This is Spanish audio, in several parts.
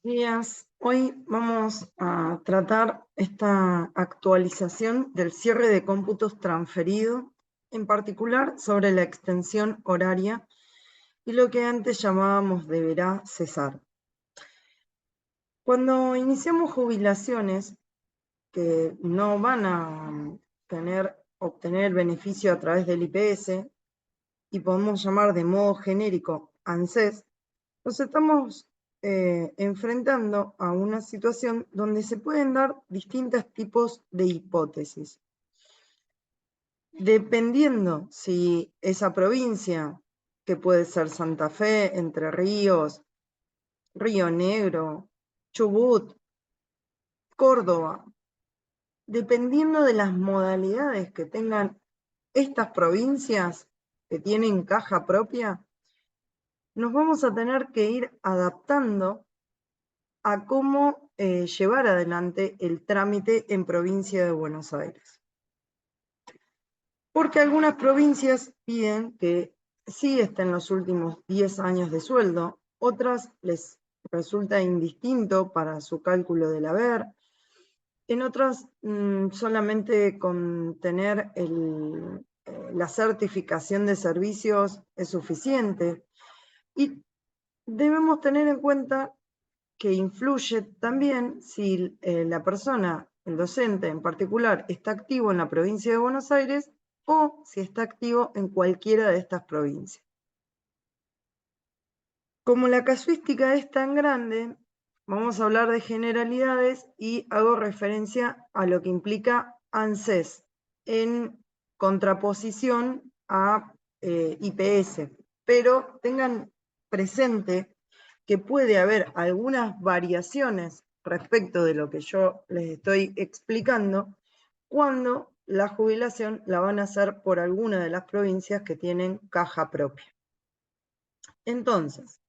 Días. Hoy vamos a tratar esta actualización del cierre de cómputos transferido, en particular sobre la extensión horaria y lo que antes llamábamos deberá cesar. Cuando iniciamos jubilaciones que no van a obtener el beneficio a través del IPS y podemos llamar de modo genérico ANSES, nos estamos enfrentando a una situación donde se pueden dar distintos tipos de hipótesis. Dependiendo si esa provincia, que puede ser Santa Fe, Entre Ríos, Río Negro, Chubut, Córdoba, dependiendo de las modalidades que tengan estas provincias que tienen caja propia, nos vamos a tener que ir adaptando a cómo llevar adelante el trámite en provincia de Buenos Aires. Porque algunas provincias piden que sí estén los últimos 10 años de sueldo, otras les resulta indistinto para su cálculo del haber, en otras solamente con tener la certificación de servicios es suficiente. Y debemos tener en cuenta que influye también si la persona, el docente en particular, está activo en la provincia de Buenos Aires o si está activo en cualquiera de estas provincias. Como la casuística es tan grande, vamos a hablar de generalidades y hago referencia a lo que implica ANSES en contraposición a IPS. Pero tengan presente que puede haber algunas variaciones respecto de lo que yo les estoy explicando cuando la jubilación la van a hacer por alguna de las provincias que tienen caja propia. Entonces,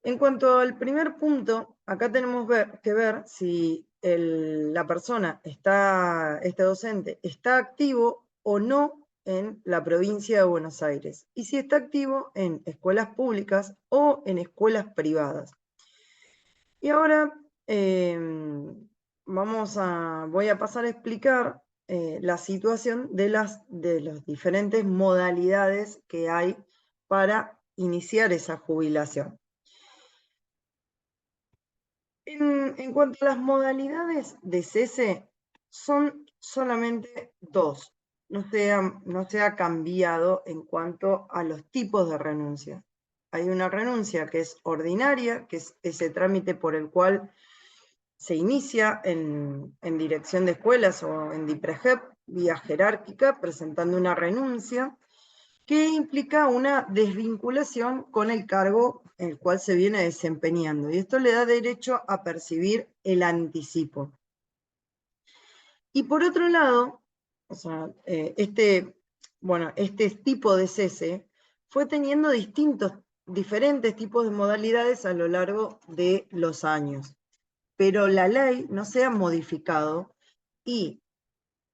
en cuanto al primer punto, acá tenemos que ver si la persona este docente está activo o no en la provincia de Buenos Aires y si está activo en escuelas públicas o en escuelas privadas. Y ahora voy a pasar a explicar la situación de las diferentes modalidades que hay para iniciar esa jubilación. En cuanto a las modalidades de cese, son solamente dos. No se ha cambiado en cuanto a los tipos de renuncia. Hay una renuncia que es ordinaria, que es ese trámite por el cual se inicia en dirección de escuelas o en DIPREJEP, vía jerárquica, presentando una renuncia que implica una desvinculación con el cargo en el cual se viene desempeñando. Y esto le da derecho a percibir el anticipo. Y por otro lado, o sea, este tipo de cese fue teniendo diferentes tipos de modalidades a lo largo de los años. Pero la ley no se ha modificado y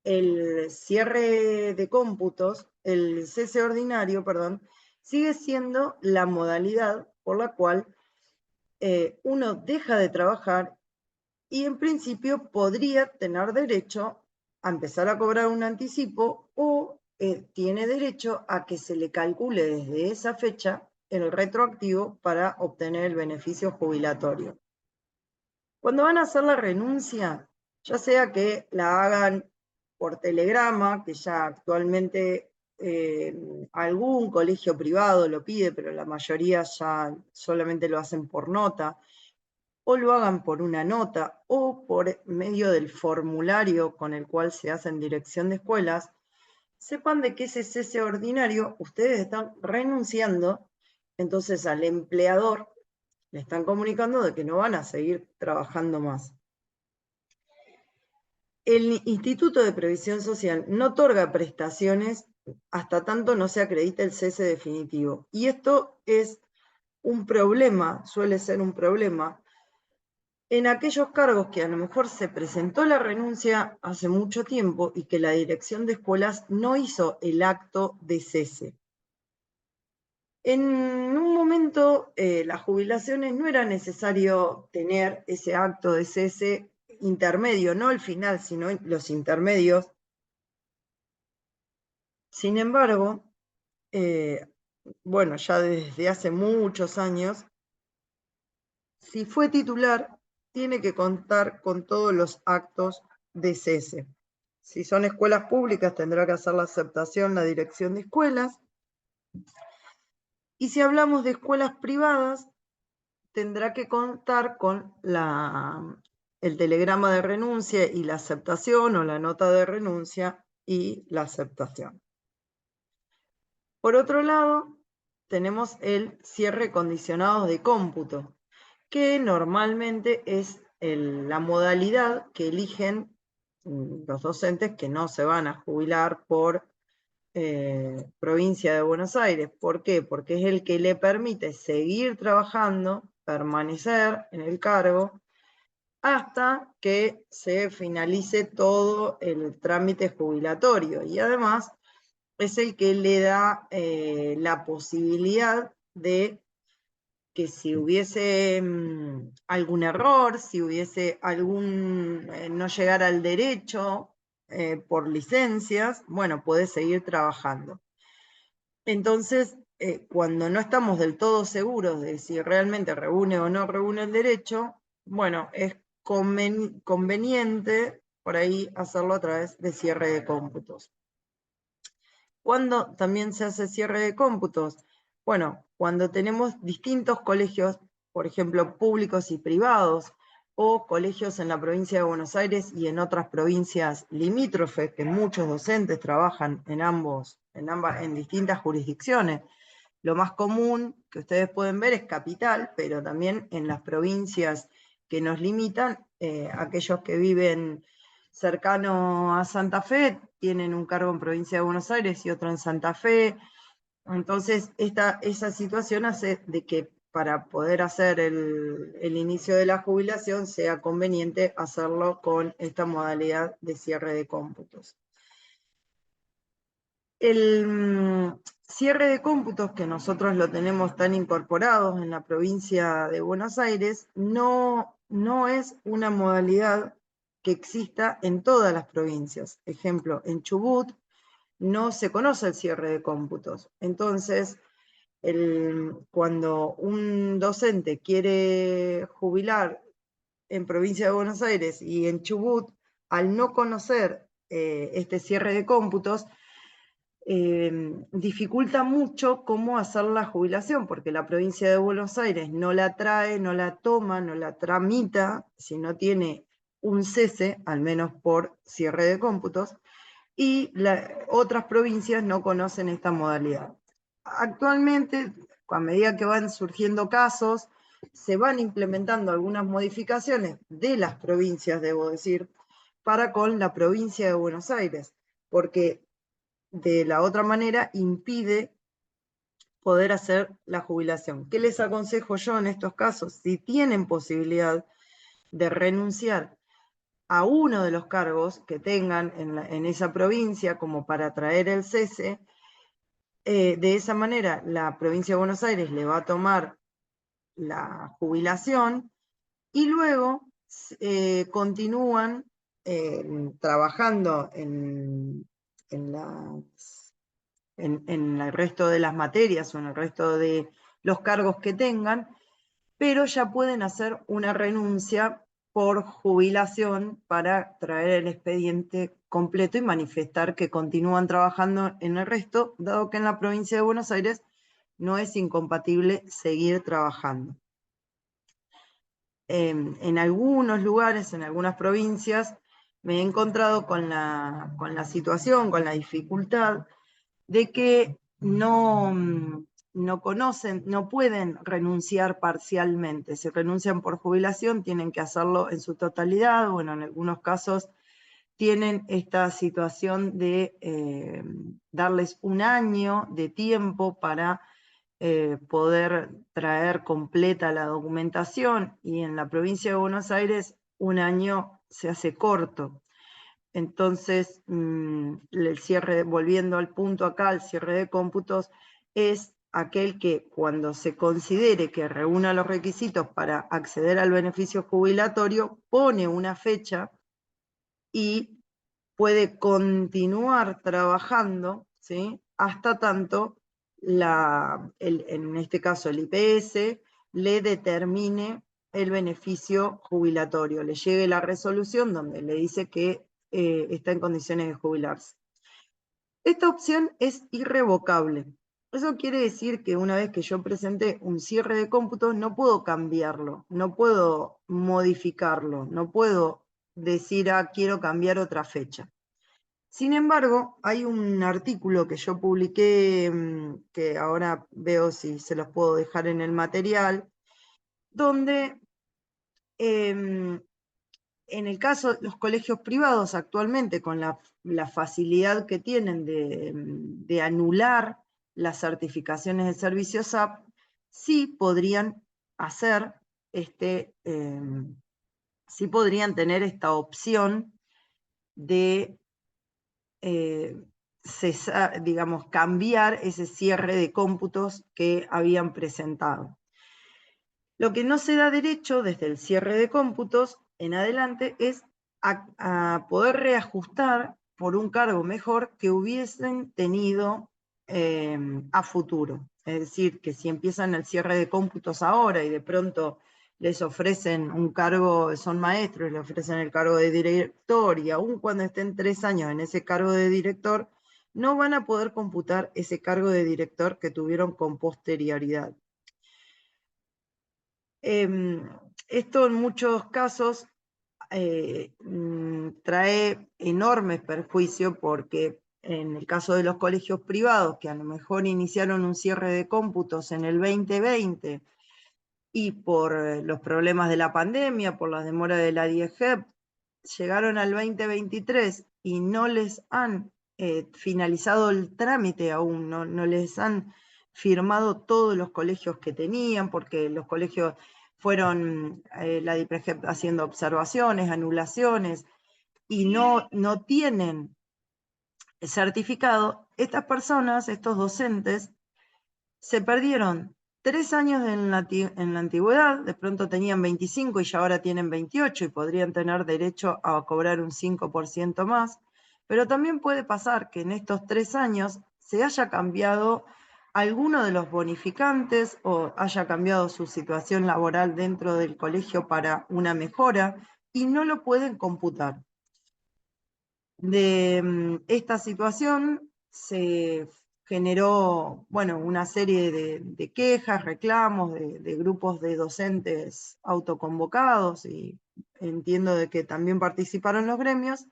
el cierre de cómputos, el cese ordinario, perdón, sigue siendo la modalidad por la cual uno deja de trabajar y en principio podría tener derecho a empezar a cobrar un anticipo o tiene derecho a que se le calcule desde esa fecha el retroactivo para obtener el beneficio jubilatorio. Cuando van a hacer la renuncia, ya sea que la hagan por telegrama, que ya actualmente algún colegio privado lo pide, pero la mayoría ya solamente lo hacen por nota, o lo hagan por una nota, o por medio del formulario con el cual se hace en dirección de escuelas, sepan de que ese cese ordinario ustedes están renunciando, entonces al empleador le están comunicando de que no van a seguir trabajando más. El Instituto de Previsión Social no otorga prestaciones hasta tanto no se acredite el cese definitivo. Y esto es un problema, suele ser un problema, en aquellos cargos que a lo mejor se presentó la renuncia hace mucho tiempo y que la dirección de escuelas no hizo el acto de cese. En un momento, las jubilaciones no era necesario tener ese acto de cese intermedio, no el final, sino los intermedios. Sin embargo, bueno, ya desde hace muchos años, si fue titular, tiene que contar con todos los actos de cese. Si son escuelas públicas, tendrá que hacer la aceptación la dirección de escuelas. Y si hablamos de escuelas privadas, tendrá que contar con el telegrama de renuncia y la aceptación, o la nota de renuncia y la aceptación. Por otro lado, tenemos el cierre condicionado de cómputo, que normalmente es la modalidad que eligen los docentes que no se van a jubilar por provincia de Buenos Aires. ¿Por qué? Porque es el que le permite seguir trabajando, permanecer en el cargo, hasta que se finalice todo el trámite jubilatorio. Y además es el que le da la posibilidad de que si hubiese algún error, si hubiese algún no llegar al derecho por licencias, bueno, puede seguir trabajando. Entonces, cuando no estamos del todo seguros de si realmente reúne o no reúne el derecho, bueno, es conveniente por ahí hacerlo a través de cierre de cómputos. ¿Cuándo también se hace cierre de cómputos? Bueno, cuando tenemos distintos colegios, por ejemplo, públicos y privados, o colegios en la provincia de Buenos Aires y en otras provincias limítrofes, que muchos docentes trabajan en distintas jurisdicciones. Lo más común que ustedes pueden ver es capital, pero también en las provincias que nos limitan, aquellos que viven cercano a Santa Fe tienen un cargo en provincia de Buenos Aires y otro en Santa Fe. Entonces, esa situación hace de que para poder hacer el inicio de la jubilación sea conveniente hacerlo con esta modalidad de cierre de cómputos. El cierre de cómputos, que nosotros lo tenemos tan incorporados en la provincia de Buenos Aires, no es una modalidad que exista en todas las provincias. Ejemplo, en Chubut no se conoce el cierre de cómputos. Entonces, cuando un docente quiere jubilar en provincia de Buenos Aires y en Chubut, al no conocer este cierre de cómputos, dificulta mucho cómo hacer la jubilación, porque la provincia de Buenos Aires no la trae, no la toma, no la tramita, si no tiene un cese, al menos por cierre de cómputos, y otras provincias no conocen esta modalidad. Actualmente, a medida que van surgiendo casos, se van implementando algunas modificaciones de las provincias, debo decir, para con la provincia de Buenos Aires, porque de la otra manera impide poder hacer la jubilación. ¿Qué les aconsejo yo en estos casos? Si tienen posibilidad de renunciar a uno de los cargos que tengan en esa provincia como para traer el cese, de esa manera la provincia de Buenos Aires le va a tomar la jubilación y luego continúan trabajando en el resto de las materias o en el resto de los cargos que tengan, pero ya pueden hacer una renuncia por jubilación para traer el expediente completo y manifestar que continúan trabajando en el resto, dado que en la provincia de Buenos Aires no es incompatible seguir trabajando. En algunos lugares, en algunas provincias, me he encontrado con la situación, con la dificultad de que no conocen, no pueden renunciar parcialmente. Si renuncian por jubilación, tienen que hacerlo en su totalidad. Bueno, en algunos casos tienen esta situación de darles un año de tiempo para poder traer completa la documentación, y en la provincia de Buenos Aires un año se hace corto. Entonces, el cierre, volviendo al punto acá, el cierre de cómputos es aquel que cuando se considere que reúna los requisitos para acceder al beneficio jubilatorio, pone una fecha y puede continuar trabajando, ¿sí? Hasta tanto, en este caso el IPS, le determine el beneficio jubilatorio, le llegue la resolución donde le dice que está en condiciones de jubilarse. Esta opción es irrevocable. Eso quiere decir que una vez que yo presente un cierre de cómputos, no puedo cambiarlo, no puedo modificarlo, no puedo decir, quiero cambiar otra fecha. Sin embargo, hay un artículo que yo publiqué, que ahora veo si se los puedo dejar en el material, donde en el caso de los colegios privados actualmente, con la facilidad que tienen de anular las certificaciones de servicios SAP, sí podrían hacer sí podrían tener esta opción de cesar, digamos, cambiar ese cierre de cómputos que habían presentado. Lo que no se da derecho desde el cierre de cómputos en adelante es a poder reajustar por un cargo mejor que hubiesen tenido a futuro. Es decir, que si empiezan el cierre de cómputos ahora y de pronto les ofrecen un cargo, son maestros, les ofrecen el cargo de director, y aun cuando estén 3 años en ese cargo de director, no van a poder computar ese cargo de director que tuvieron con posterioridad. Esto en muchos casos trae enormes perjuicios, porque en el caso de los colegios privados, que a lo mejor iniciaron un cierre de cómputos en el 2020 y por los problemas de la pandemia, por las demoras de la DIEGEP, llegaron al 2023 y no les han finalizado el trámite aún, no les han firmado todos los colegios que tenían, porque los colegios fueron la DIPREGEP haciendo observaciones, anulaciones, y no tienen certificado. Estas personas, estos docentes, se perdieron 3 años en la antigüedad, de pronto tenían 25 y ya ahora tienen 28 y podrían tener derecho a cobrar un 5% más, pero también puede pasar que en estos 3 años se haya cambiado alguno de los bonificantes o haya cambiado su situación laboral dentro del colegio para una mejora y no lo pueden computar. De esta situación se generó, bueno, una serie de quejas, reclamos de grupos de docentes autoconvocados, y entiendo de que también participaron los gremios,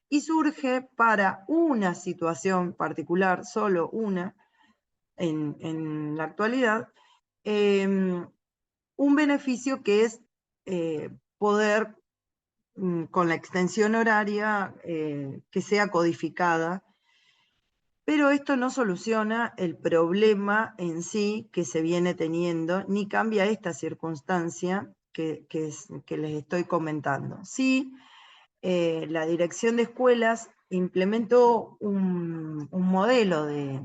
y surge para una situación particular, solo una, en la actualidad, un beneficio que es poder, con la extensión horaria, que sea codificada. Pero esto no soluciona el problema en sí que se viene teniendo, ni cambia esta circunstancia que les estoy comentando. Sí, la Dirección de Escuelas implementó un modelo de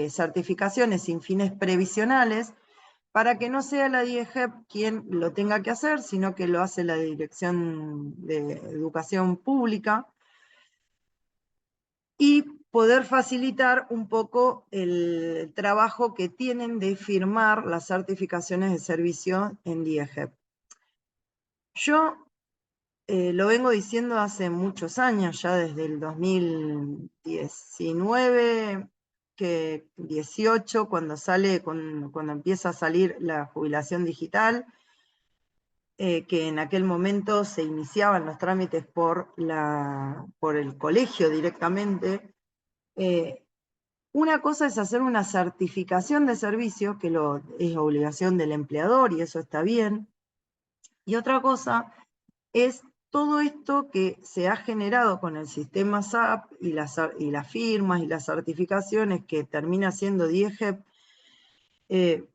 certificaciones sin fines previsionales para que no sea la DIEGEP quien lo tenga que hacer, sino que lo hace la Dirección de Educación Pública, y poder facilitar un poco el trabajo que tienen de firmar las certificaciones de servicio en DIEGEP. Yo lo vengo diciendo hace muchos años, ya desde el 2019, 18, cuando empieza a salir la jubilación digital, que en aquel momento se iniciaban los trámites por el colegio directamente. Una cosa es hacer una certificación de servicio, que es obligación del empleador y eso está bien. Y otra cosa es todo esto que se ha generado con el sistema SAP y las firmas y las certificaciones que termina siendo DIEGEP,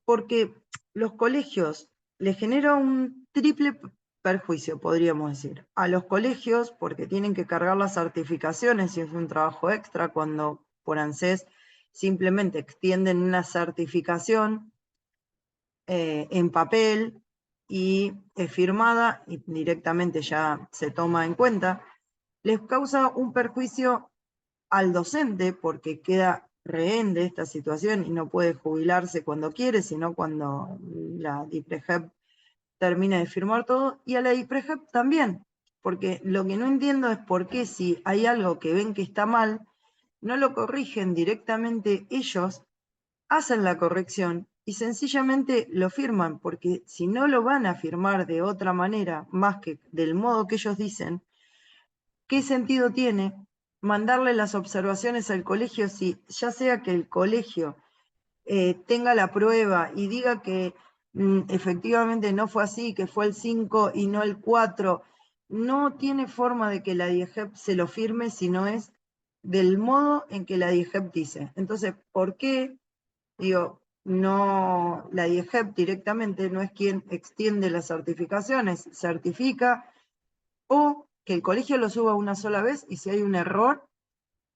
porque los colegios les genera un triple perjuicio, podríamos decir. A los colegios, porque tienen que cargar las certificaciones y es un trabajo extra, cuando por ANSES simplemente extienden una certificación en papel y es firmada y directamente ya se toma en cuenta, les causa un perjuicio al docente porque queda rehén de esta situación y no puede jubilarse cuando quiere, sino cuando la DIPREJEP termina de firmar todo, y a la DIPREJEP también, porque lo que no entiendo es por qué si hay algo que ven que está mal, no lo corrigen directamente ellos, hacen la corrección y sencillamente lo firman, porque si no lo van a firmar de otra manera, más que del modo que ellos dicen, ¿qué sentido tiene mandarle las observaciones al colegio si ya sea que el colegio tenga la prueba y diga que efectivamente no fue así, que fue el 5 y no el 4, no tiene forma de que la DIEGEP se lo firme si no es del modo en que la DIEGEP dice? Entonces, ¿por qué? Digo, no, la DIEGEP directamente no es quien extiende las certificaciones, certifica, o que el colegio lo suba una sola vez y si hay un error,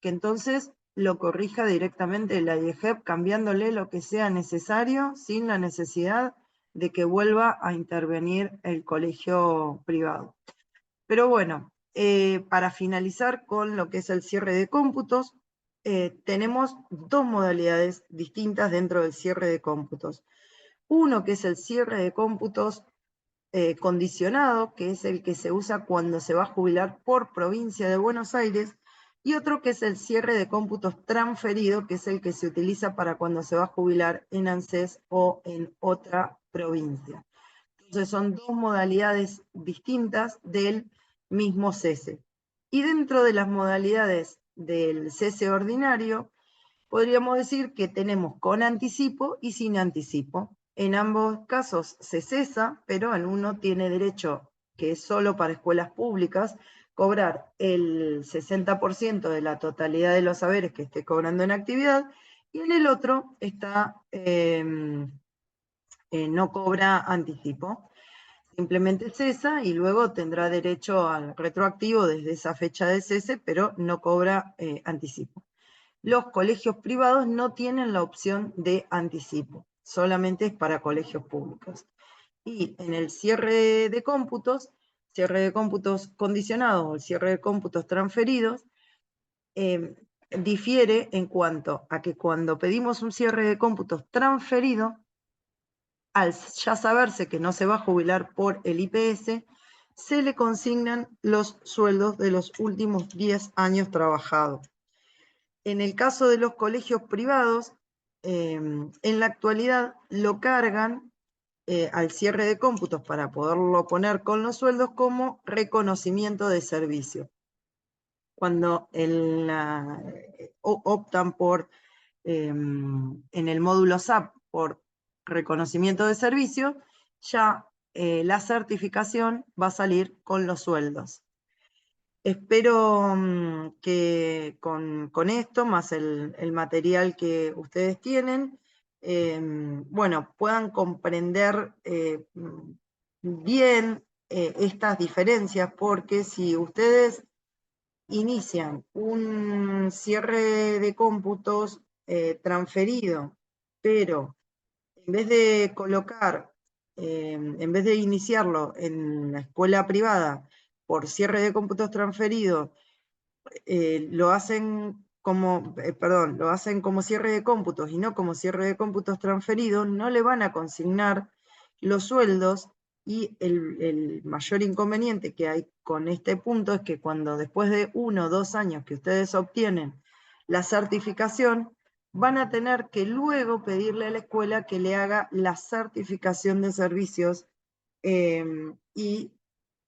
que entonces lo corrija directamente la DIEGEP cambiándole lo que sea necesario sin la necesidad de que vuelva a intervenir el colegio privado. Pero bueno, para finalizar con lo que es el cierre de cómputos, tenemos dos modalidades distintas dentro del cierre de cómputos. Uno que es el cierre de cómputos condicionado, que es el que se usa cuando se va a jubilar por provincia de Buenos Aires, y otro que es el cierre de cómputos transferido, que es el que se utiliza para cuando se va a jubilar en ANSES o en otra provincia. Entonces son dos modalidades distintas del mismo cese. Y dentro de las modalidades del cese ordinario, podríamos decir que tenemos con anticipo y sin anticipo. En ambos casos se cesa, pero en uno tiene derecho, que es solo para escuelas públicas, cobrar el 60% de la totalidad de los saberes que esté cobrando en actividad, y en el otro está, no cobra anticipo. Simplemente cesa y luego tendrá derecho al retroactivo desde esa fecha de cese, pero no cobra anticipo. Los colegios privados no tienen la opción de anticipo, solamente es para colegios públicos. Y en el cierre de cómputos condicionados o el cierre de cómputos transferidos, difiere en cuanto a que cuando pedimos un cierre de cómputos transferido, al ya saberse que no se va a jubilar por el IPS, se le consignan los sueldos de los últimos 10 años trabajados. En el caso de los colegios privados, en la actualidad lo cargan al cierre de cómputos para poderlo poner con los sueldos como reconocimiento de servicio. Cuando optan por, en el módulo SAP, por reconocimiento de servicio, ya la certificación va a salir con los sueldos. Espero que con esto, más el material que ustedes tienen, bueno, puedan comprender bien estas diferencias, porque si ustedes inician un cierre de cómputos transferido, pero en vez de colocar, en vez de iniciarlo en la escuela privada por cierre de cómputos transferido, lo hacen lo hacen como cierre de cómputos y no como cierre de cómputos transferidos, no le van a consignar los sueldos, y el mayor inconveniente que hay con este punto es que cuando después de 1 o 2 años que ustedes obtienen la certificación, van a tener que luego pedirle a la escuela que le haga la certificación de servicios, y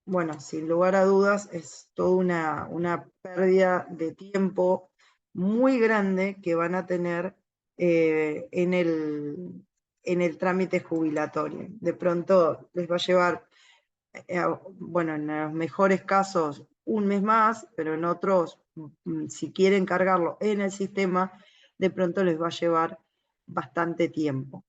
bueno, sin lugar a dudas, es toda una pérdida de tiempo muy grande que van a tener en el trámite jubilatorio. De pronto les va a llevar, bueno, en los mejores casos, un mes más, pero en otros, si quieren cargarlo en el sistema, de pronto les va a llevar bastante tiempo.